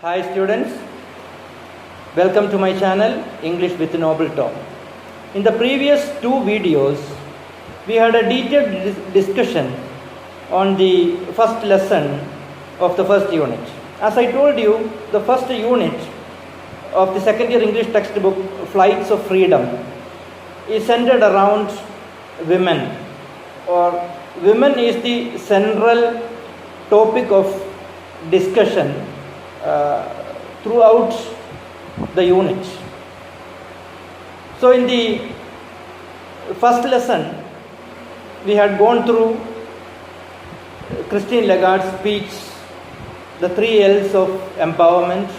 Hi students, welcome to my channel English with Noble Tom. In the previous two videos, we had a detailed discussion on the first lesson of the first unit. As I told you, the first unit of the second year English textbook, Flights of Freedom, is centered around women, or women is the central topic of discussion throughout the unit. So in the first lesson, we had gone through Christine Lagarde's speech, the 3 L's of empowerment.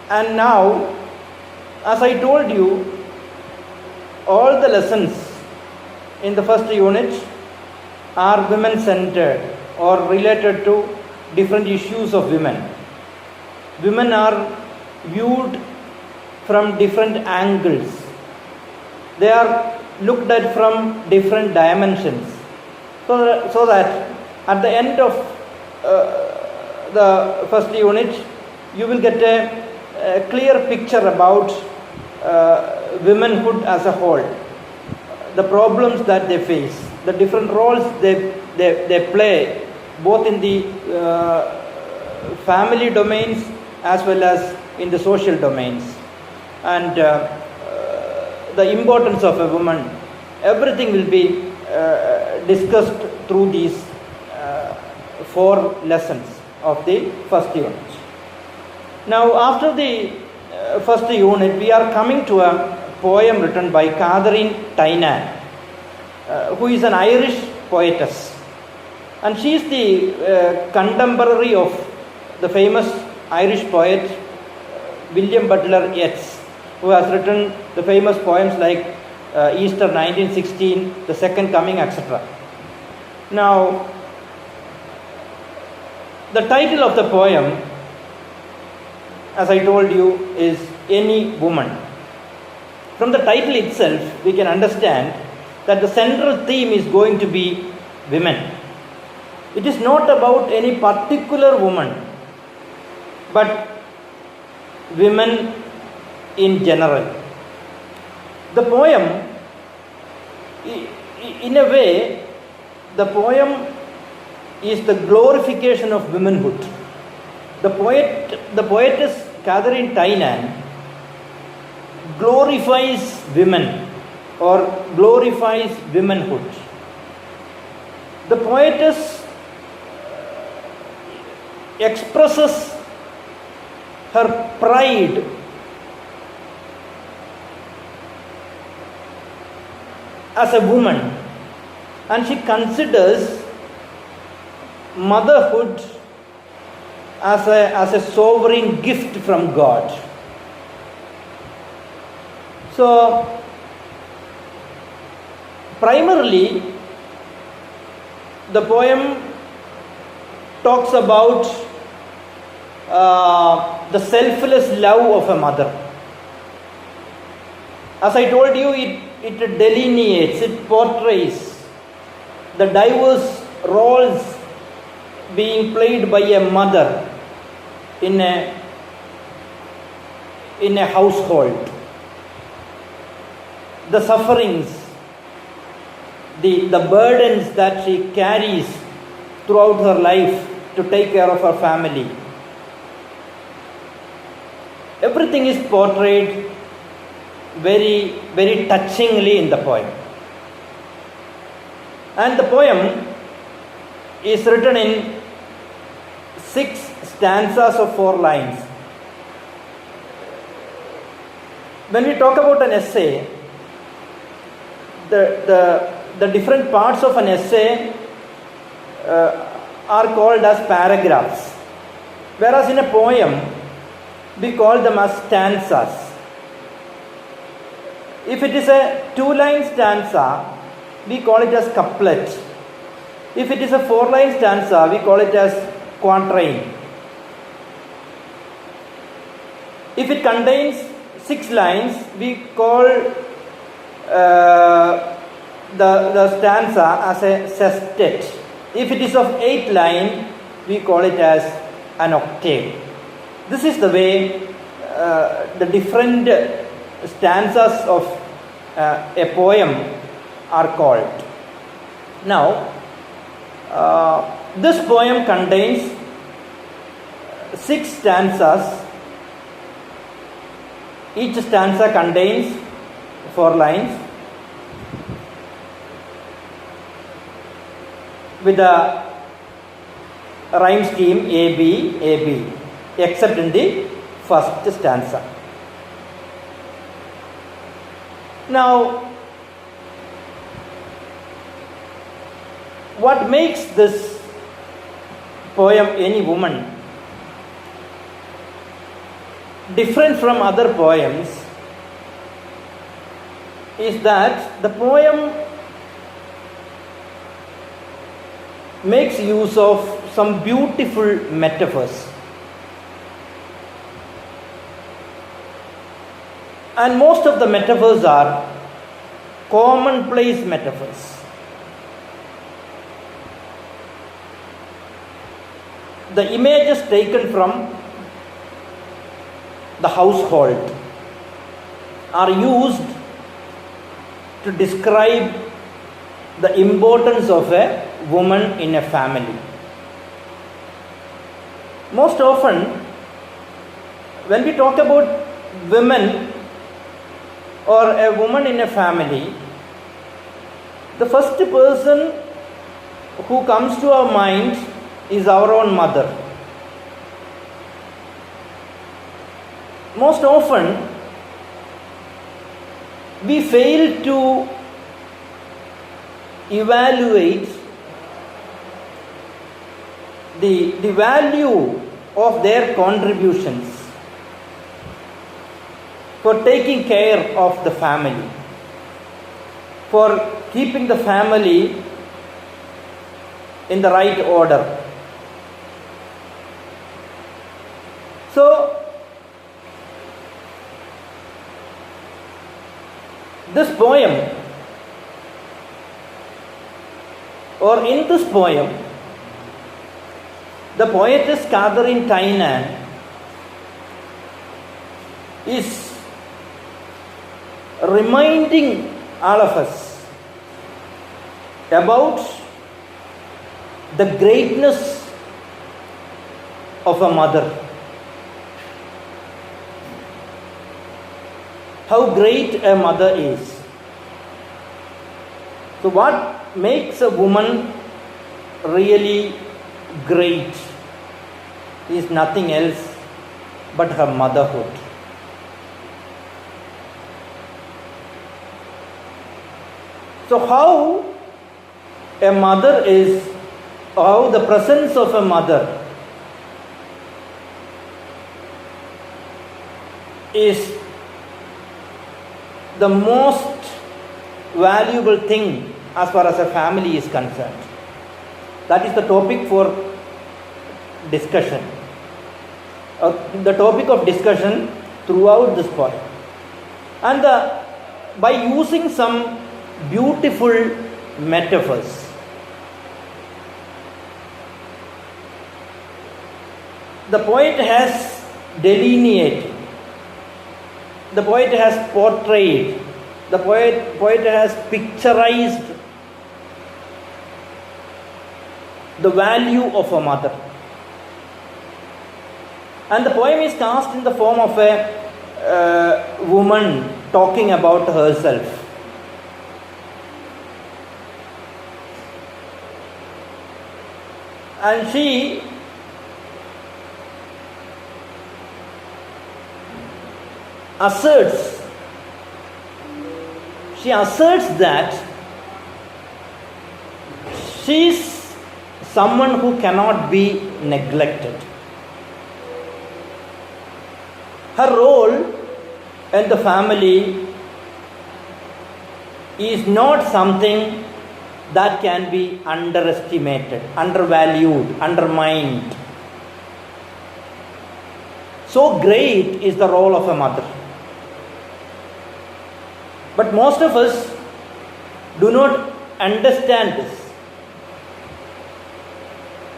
And now, as I told you, all the lessons in the first unit are women-centered or related to different issues of women. Women are viewed from different angles. They are looked at from different dimensions. So that at the end of the first unit, you will get a clear picture about womanhood as a whole, the problems that they face, the different roles they play, both in the family domains as well as in the social domains, and the importance of a woman. Everything will be discussed through these 4 lessons of the first unit. Now, after the first unit, we are coming to a poem written by Catherine Tynan, who is an Irish poetess. And she is the contemporary of the famous Irish poet William Butler Yeats, who has written the famous poems like Easter 1916, The Second Coming, etc. Now, the title of the poem, as I told you, is Any Woman. From the title itself, we can understand that the central theme is going to be women. It is not about any particular woman, but women in general. The poem, in a way, the poem is the glorification of womanhood. The poetess Catherine Tynan glorifies women or glorifies womanhood. The poetess expresses her pride as a woman, and she considers motherhood as a sovereign gift from God. So, primarily, the poem talks about the selfless love of a mother. As I told you, it delineates, it portrays the diverse roles being played by a mother in a household, the sufferings, the burdens that she carries throughout her life to take care of her family. Everything is portrayed very, very touchingly in the poem. And the poem is written in 6 stanzas of 4 lines. When we talk about an essay, the different parts of an essay are called as paragraphs, whereas in a poem we call them as stanzas. If it is a 2-line stanza, we call it as couplet. If it is a 4-line stanza, we call it as quatrain. If it contains 6 lines, we call the stanza as a sestet. If it is of 8 line, we call it as an octave. This is the way the different stanzas of a poem are called. Now, this poem contains 6 stanzas. Each stanza contains 4 lines with a rhyme scheme AB, AB, except in the first stanza. Now, what makes this poem, Any Woman, different from other poems is that the poem makes use of some beautiful metaphors. And most of the metaphors are commonplace metaphors. The images taken from the household are used to describe the importance of a woman in a family. Most often, when we talk about women or a woman in a family, the first person who comes to our mind is our own mother. Most often, we fail to evaluate the value of their contributions for taking care of the family, for keeping the family in the right order. So, this poem, or in this poem, the poetess Catherine Tynan is reminding all of us about the greatness of a mother. How great a mother is. So what makes a woman really great is nothing else but her motherhood. So how a mother is, how the presence of a mother is the most valuable thing as far as a family is concerned. That is the topic for discussion. The topic of discussion throughout this poem. And by using some beautiful metaphors, the poet has delineated, the poet has portrayed, the poet has picturized the value of a mother. And the poem is cast in the form of a woman talking about herself. And she asserts that she is someone who cannot be neglected. Her role in the family is not something that can be underestimated, undervalued, undermined. So great is the role of a mother. But most of us do not understand this.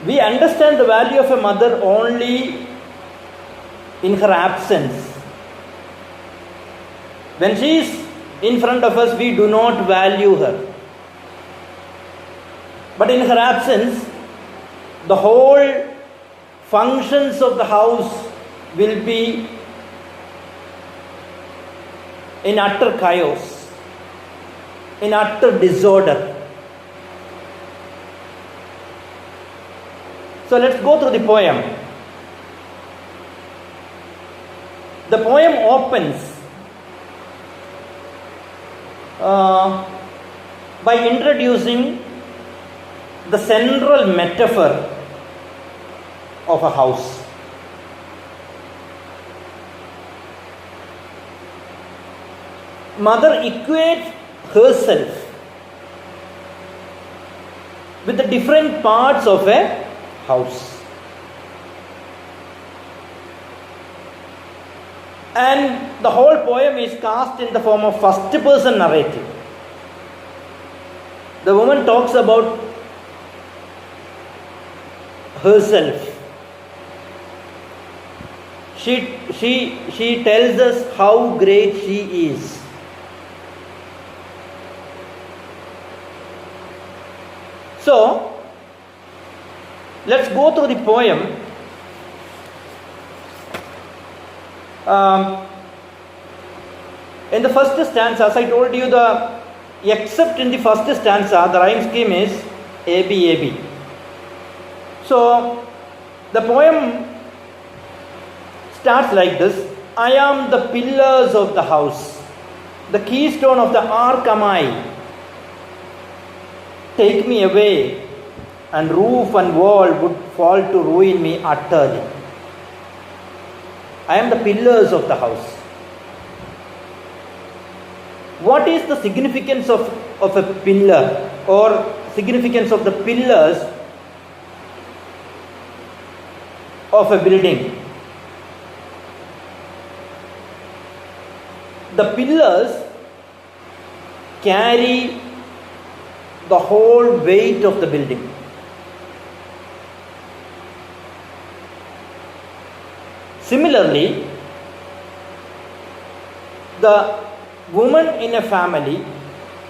We understand the value of a mother only in her absence. When she is in front of us, we do not value her. But in her absence, the whole functions of the house will be in utter chaos, in utter disorder. So let's go through the poem. The poem opens by introducing the central metaphor of a house. Mother equates herself with the different parts of a house. And the whole poem is cast in the form of first person narrative. The woman talks about herself. She tells us how great she is. So, let's go through the poem. In the first stanza, as I told you, except in the first stanza, the rhyme scheme is AB, AB. So, the poem starts like this: I am the pillars of the house, the keystone of the ark am I. Take me away, and roof and wall would fall to ruin me utterly. I am the pillars of the house. What is the significance of a pillar, or significance of the pillars of a building? The pillars carry the whole weight of the building. Similarly, the woman in a family,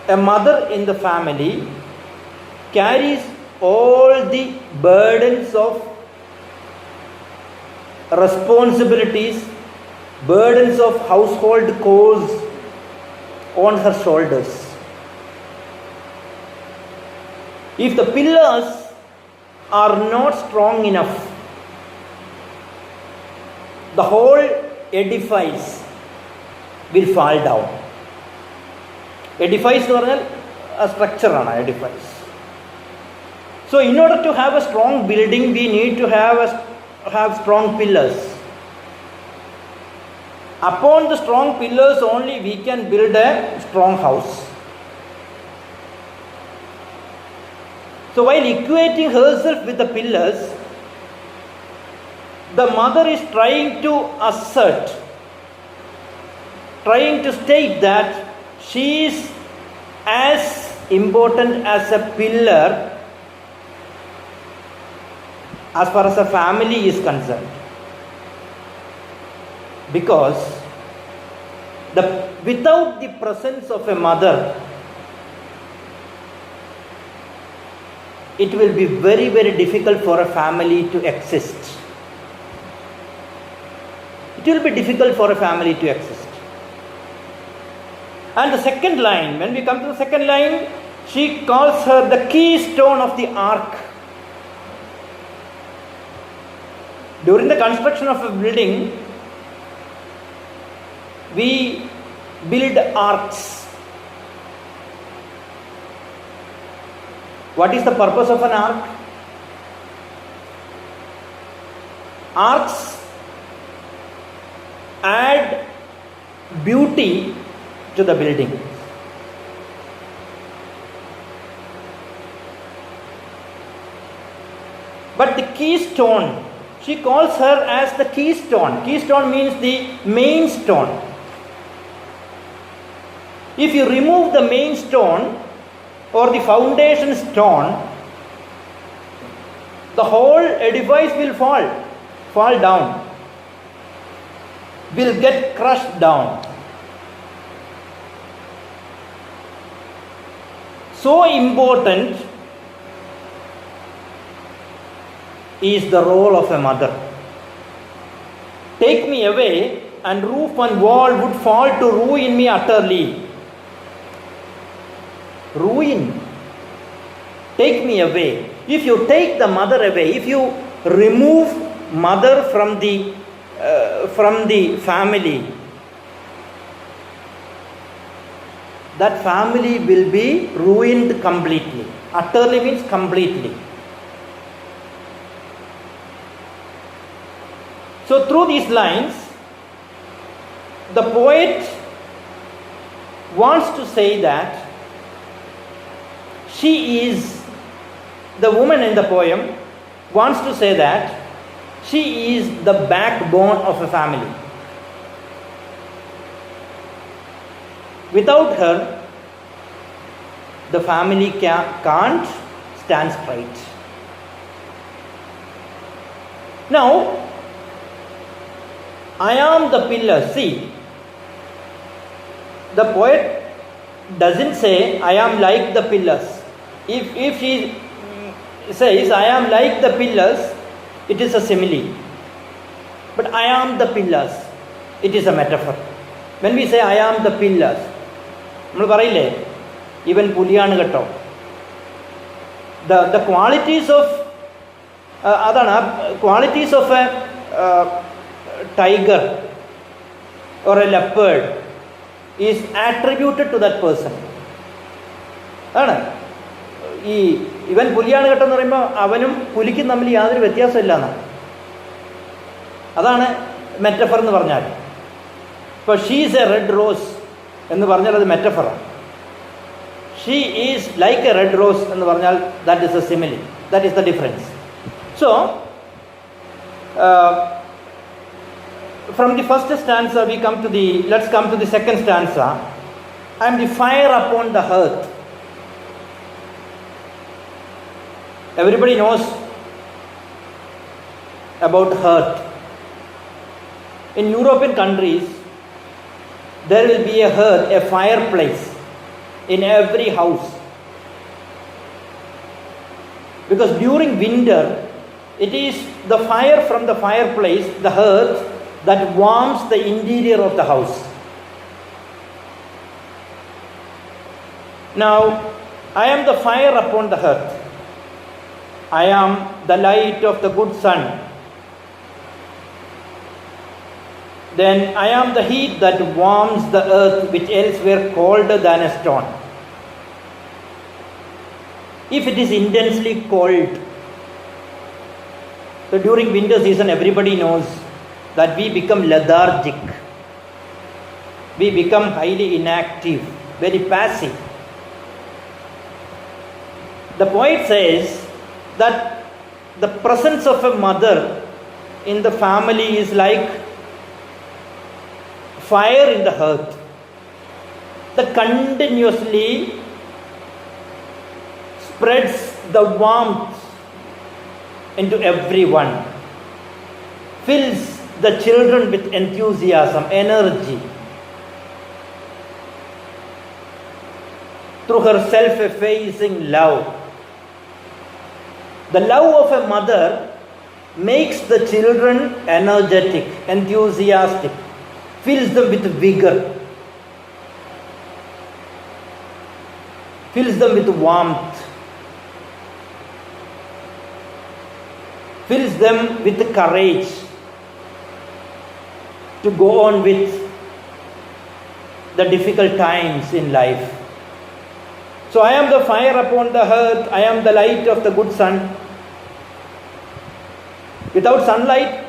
a mother in the family, carries all the burdens of responsibilities, burdens of household chores on her shoulders. If the pillars are not strong enough, the whole edifice will fall down. Edifice is a structure, edifice. So in order to have a strong building, we need to have strong pillars. Upon the strong pillars only we can build a strong house. So while equating herself with the pillars, the mother is trying to assert, trying to state that she is as important as a pillar as far as a family is concerned. Because without the presence of a mother, it will be very, very difficult for a family to exist. It will be difficult for a family to exist. And the second line, when we come to the second line, she calls her the keystone of the ark. During the construction of a building, we build arks. What is the purpose of an ark? Arks add beauty to the building. But the keystone, she calls her as the keystone. Keystone means the main stone. If you remove the main stone or the foundation stone, the whole edifice will fall down, will get crushed down. So important is the role of a mother. Take me away, and roof and wall would fall to ruin me utterly. Ruin. Take me away. If you take the mother away, if you remove mother from the family, that family will be ruined completely. Utterly means completely. So through these lines, the poet wants to say that the woman in the poem wants to say that she is the backbone of a family. Without her, the family can't stand straight. Now, I am the pillar. See, the poet doesn't say I am like the pillars. If she says I am like the pillars, it is a simile. But I am the pillars, it is a metaphor. When we say I am the pillars, നമ്മൾ പറയില്ലേ ഇവൻ പുലിയാണ് കേട്ടോ. The qualities of അതാണ് qualities of a tiger or a leopard is attributed to that person. ആണ് ഈ ഇവൻ പുലിയാണ് കേട്ടോ എന്ന് പറയുമ്പോൾ അവനും പുലിക്കും തമ്മിൽ യാതൊരു വ്യത്യാസമില്ല എന്നാണ്. അതാണ് മെറ്റഫർ എന്ന് പറഞ്ഞാൽ. ഇപ്പോൾ ഷീസ് എ റെഡ് റോസ് എന്ന് പറഞ്ഞാൽ അത് മെറ്റഫറാണ്. She is like a red rose എന്ന് പറഞ്ഞാൽ that is a simile. That is the difference. So from the first stanza let's come to the second stanza. I am the fire upon the hearth. Everybody knows about hearth. In European countries, there will be a hearth, a fireplace in every house. Because during winter, it is the fire from the fireplace, the hearth, that warms the interior of the house. Now, I am the fire upon the hearth. I am the light of the good sun. Then I am the heat that warms the earth, which else were colder than a stone. If it is intensely cold, so during winter season, everybody knows that we become lethargic, we become highly inactive, very passive. The poet says that the presence of a mother in the family is like fire in the hearth that continuously spreads the warmth into everyone, fills the children with enthusiasm, energy. Through her self-effacing love. The love of a mother makes the children energetic, enthusiastic, fills them with vigor, fills them with warmth, fills them with courage to go on with the difficult times in life. So I am the fire upon the hearth, I am the light of the good sun. Without sunlight,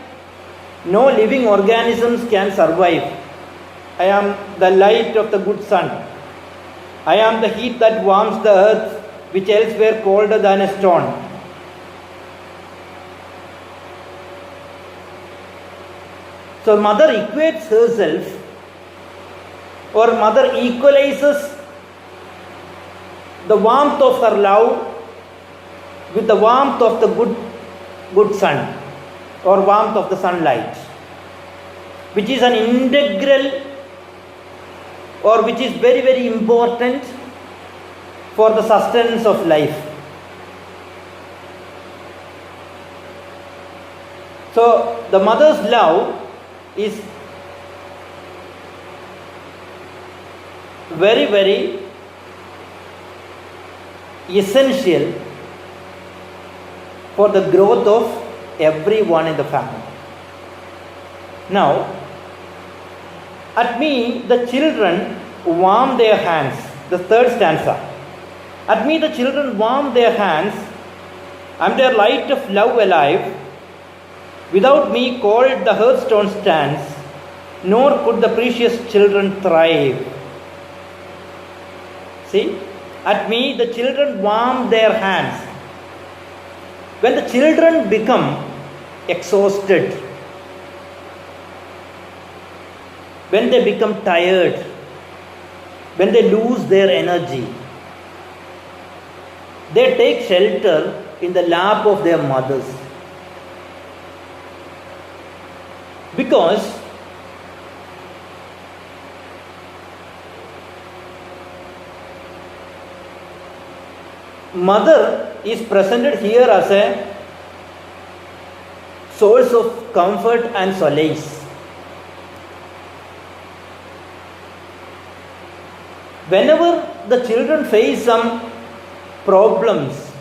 no living organisms can survive. I am the light of the good sun. I am the heat that warms the earth, which else were colder than a stone. So mother equates herself, or mother equalizes the warmth of her love with the warmth of the good good sun or warmth of the sunlight, which is an integral or which is very, very important for the sustenance of life. So, the mother's love is very, very essential for the growth of everyone in the family. Now, at me the children warm their hands. The third stanza. At me the children warm their hands, and their light of love alive. Without me cold the hearthstone stands, nor could the precious children thrive. See, at me the children warm their hands. When the children become exhausted, when they become tired, when they lose their energy, they take shelter in the lap of their mothers. Because mother is presented here as a source of comfort and solace. Whenever the children face some problems,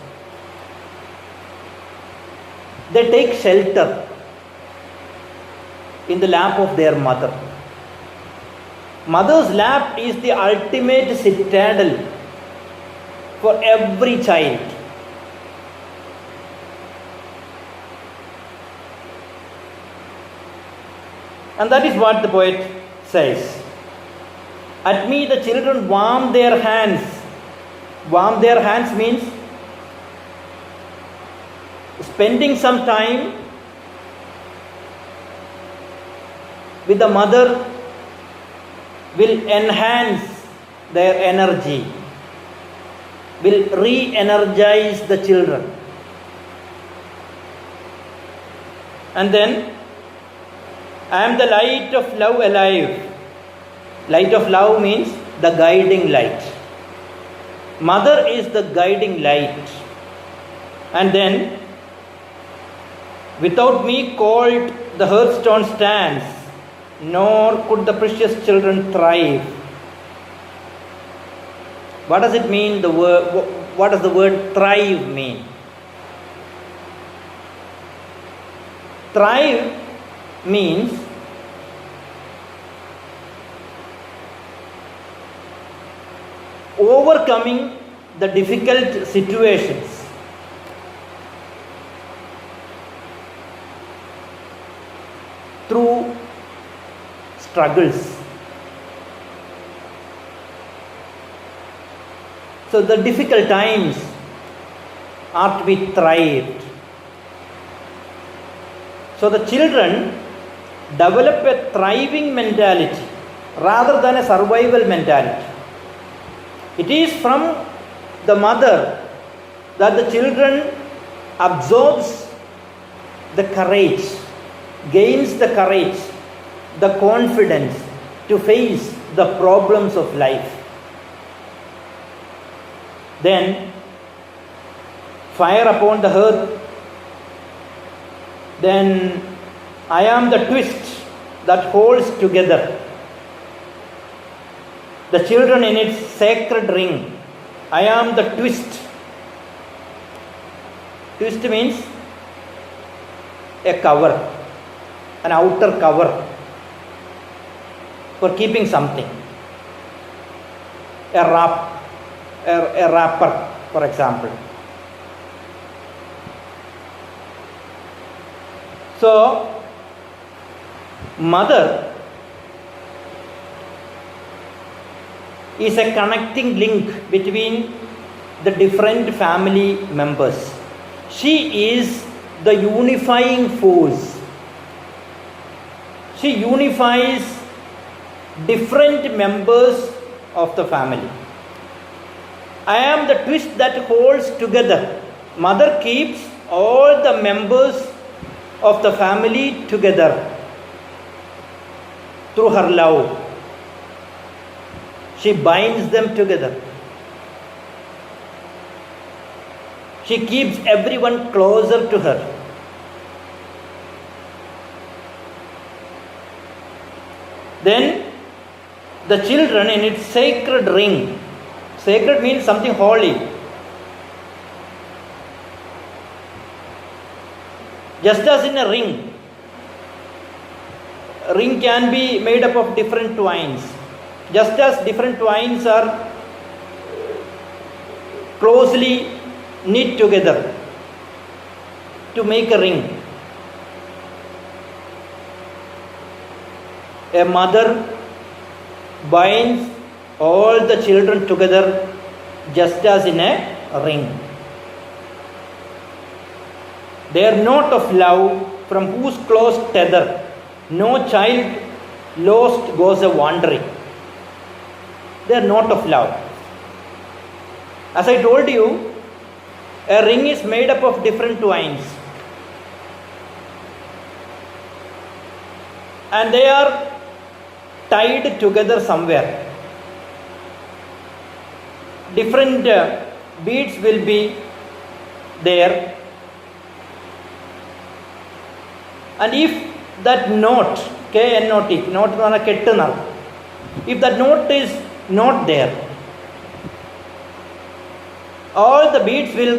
they take shelter in the lap of their mother. Mother's lap is the ultimate citadel for every child. And that is what the poet says. At me the children warm their hands. Warm their hands means spending some time with the mother will enhance their energy, will re-energize the children. And then, I am the light of love alive. Light of love means the guiding light. Mother is the guiding light. And then, without me cold the hearthstone stands, nor could the precious children thrive. What does it mean? What does the word thrive mean? Thrive means overcoming the difficult situations. Through struggles. So the difficult times are to be thrived. So the children develop a thriving mentality rather than a survival mentality. It is from the mother that the children absorbs the courage, gains the courage, the confidence to face the problems of life. Then fire upon the hearth. Then I am the twist that holds together the children in its sacred ring. I am the twist. Twist means a cover, an outer cover for keeping something. A wrapper, for example. So, mother is a connecting link between the different family members. She is the unifying force. She unifies different members of the family. I am the twist that holds together. Mother keeps all the members of the family together through her love. She binds them together. She keeps everyone closer to her. Then the children in its sacred ring. Sacred means something holy. Just as in a ring can be made up of different twines. Just as different twines are closely knit together to make a ring. A mother binds all the children together just as in a ring. Their knot of love, from whose close tether no child lost goes a wandering. Their knot of love. As I told you, a ring is made up of different twines. And they are tied together somewhere. Different beads will be there. And if that knot, K-N-O-T, knot എന്ന് പറഞ്ഞാൽ കെട്ടുന്ന, if that knot is not there, all the beads will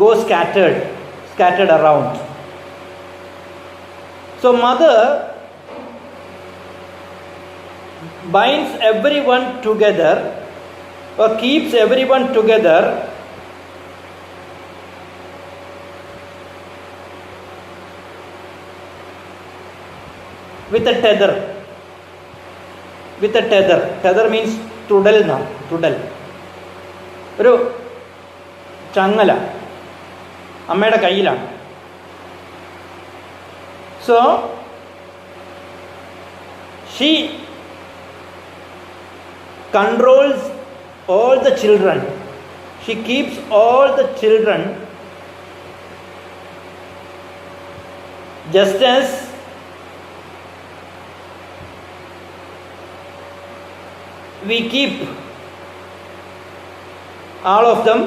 go scattered around. So mother binds everyone together or keeps everyone together with a tether. With a tether. Tether means tudal na. Tudal. ഒരു ചങ്ങല അമ്മയുടെ കയ്യിലാണ്. So she controls all the children. She keeps all the children just as we keep all of them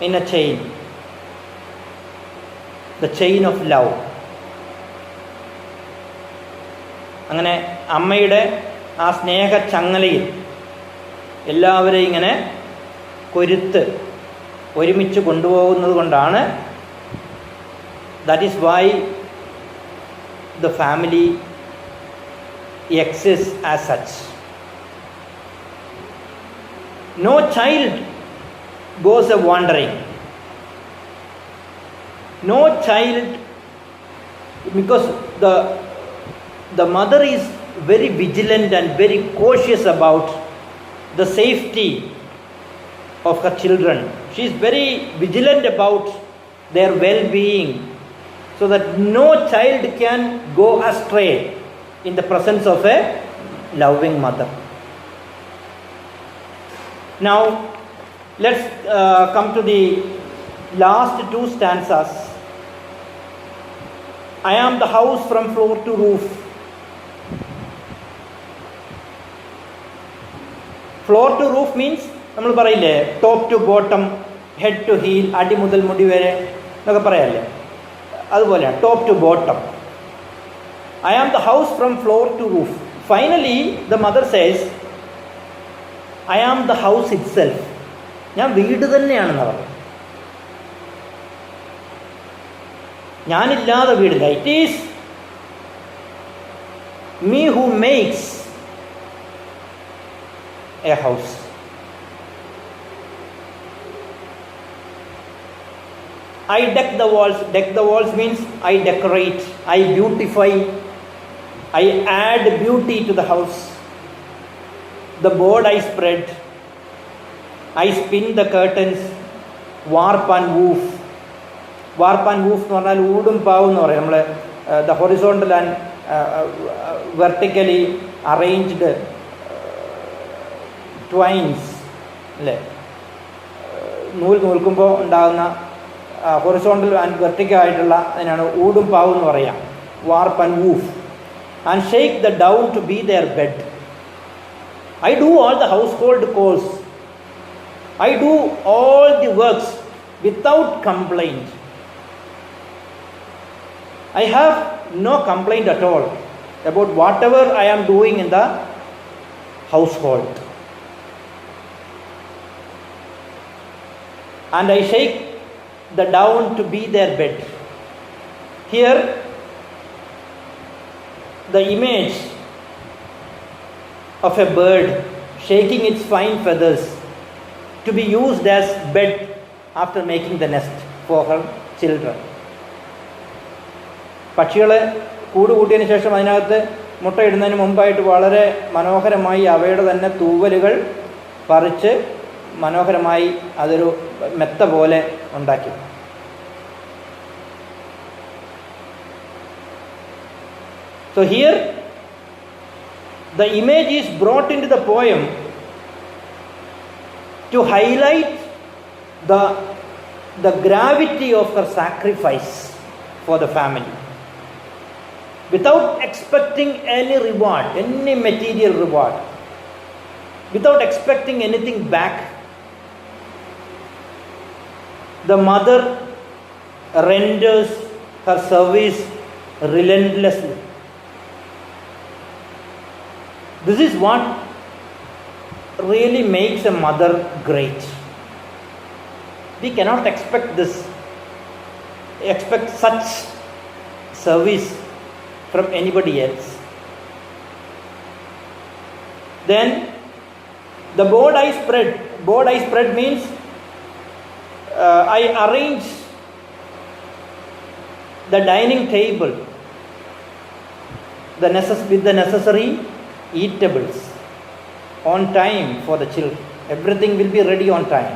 in a chain. The chain of love. അങ്ങനെ അമ്മയുടെ ആ സ്നേഹ ചങ്ങലയിൽ എല്ലാവരെയും ഇങ്ങനെ കൊരുത്ത് ഒരുമിച്ച് കൊണ്ടുപോകുന്നത് കൊണ്ടാണ്, that is why the family exists as such. No child goes a wandering. No child, because the mother is very vigilant and very cautious about the safety of her children. She is very vigilant about their well-being, so that no child can go astray in the presence of a loving mother. Now let's come to the last two stanzas. I am the house from floor to roof. Floor to roof means നമ്മൾ പറയില്ലേ, top to bottom, head to heel, അടി മുതൽ മുടി വരെ എന്നൊക്കെ പറയാല്ലേ, അതുപോലെയാണ് top to bottom. I am the house from floor to roof. Finally the mother says, I am the house itself. ഞാൻ വീട് തന്നെയാണെന്ന് പറഞ്ഞു. ഞാനില്ലാതെ വീടില്ല. It is me who makes a house. I deck the walls. Deck the walls means I decorate, I beautify, I add beauty to the house. The board I spread, I spin the curtains, warp and woof. Warp and woof എന്ന് പറഞ്ഞാൽ ഊടും പാവും എന്ന് പറയും. നമ്മൾ the horizontal and vertically arranged twines, അല്ലേ, നൂൽ നൂൽക്കുമ്പോൾ ഉണ്ടാകുന്ന horizontal and vertical ആയിട്ടുള്ള അതിനാണ് ഊടും പാവും എന്ന് പറയാം, warp and woof. And shake the down to be there bed. I do all the household chores. I do all the works without complaint. I have no complaint at all about whatever I am doing in the household. And I shake the down to be their bed. Here, the image of a bird shaking its fine feathers to be used as bed after making the nest for her children. പക്ഷികളെ കൂട് കൂട്ടിയതിന് ശേഷം അതിനകത്ത് മുട്ടയിടുന്നതിന് മുമ്പായിട്ട് വളരെ മനോഹരമായി അവയുടെ തന്നെ തൂവലുകൾ പറിച്ച് മനോഹരമായി അതൊരു മെത്ത പോലെ ഉണ്ടാക്കി. So here the image is brought into the poem to highlight the gravity of her sacrifice for the family, without expecting any reward, any material reward, without expecting anything back. The mother renders her service relentlessly. This is what really makes a mother great. We cannot expect such service from anybody else. Then the board I spread means I arrange the dining table with the necessary eatables on time for the children. Everything will be ready on time.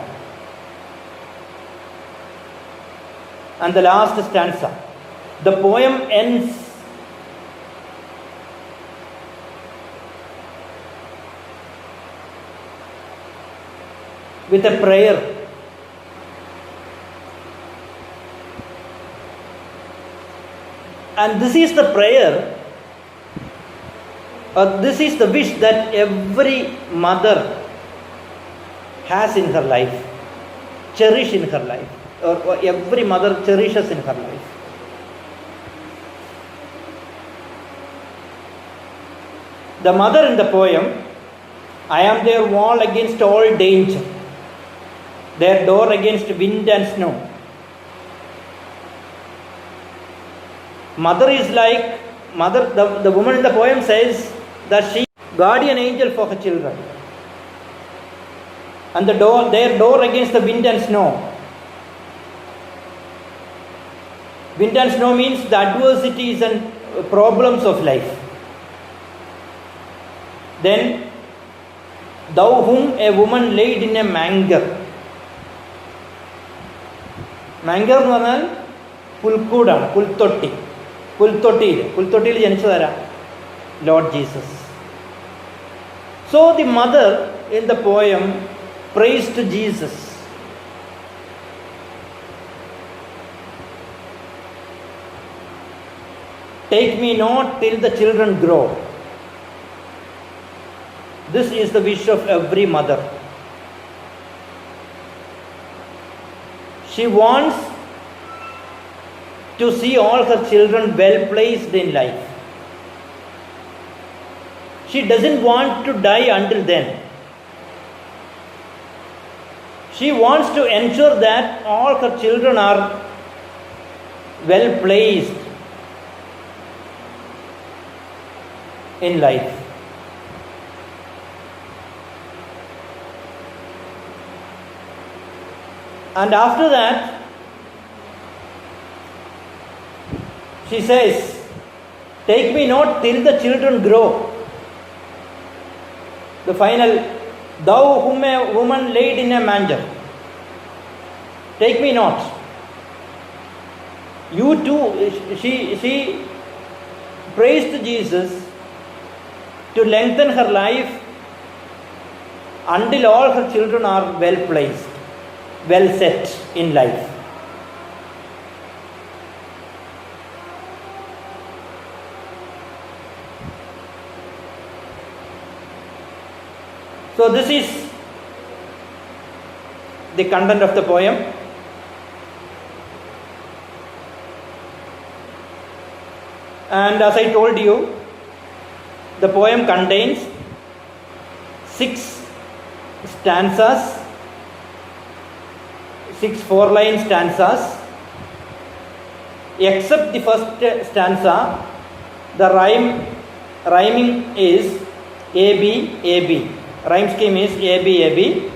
And the last stanza, the poem ends with a prayer. And this is the prayer, this is the wish that every mother has in her life, cherish in her life, or every mother cherishes in her life. The mother in the poem, I am their wall against all danger, their door against wind and snow. Mother is like, the woman in the poem says that she is guardian angel for her children. And their door against the wind and snow. Wind and snow means the adversities and problems of life. Then, thou whom a woman laid in a manger. Manger എന്ന് പറഞ്ഞാൽ പുൽക്കൂടാണ്, പുൽത്തൊട്ടിയിൽ ജനിച്ചതാരാ? Lord Jesus. So the mother in the poem prays to Jesus. Take me not till the children grow. This is the wish of every mother. She wants to see all her children well placed in life. She doesn't want to die until then. She wants to ensure that all her children are well placed in life. And after that, she says, take me not till the children grow. The final, thou whom a woman laid in a manger, take me not. You too, she prays to Jesus to lengthen her life until all her children are well placed. well set in life. So this is the content of the poem. And as I told you, the poem contains 6 stanzas, 6 4-line stanzas. Except the first stanza, the rhyming is AB, AB. Rhyme scheme is AB, AB.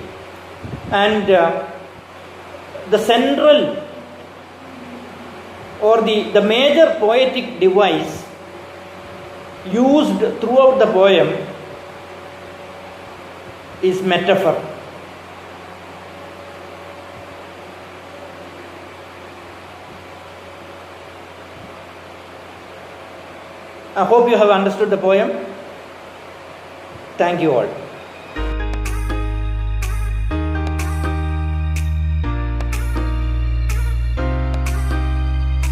And the central or the major poetic device used throughout the poem is metaphor. I hope you have understood the poem. Thank you all.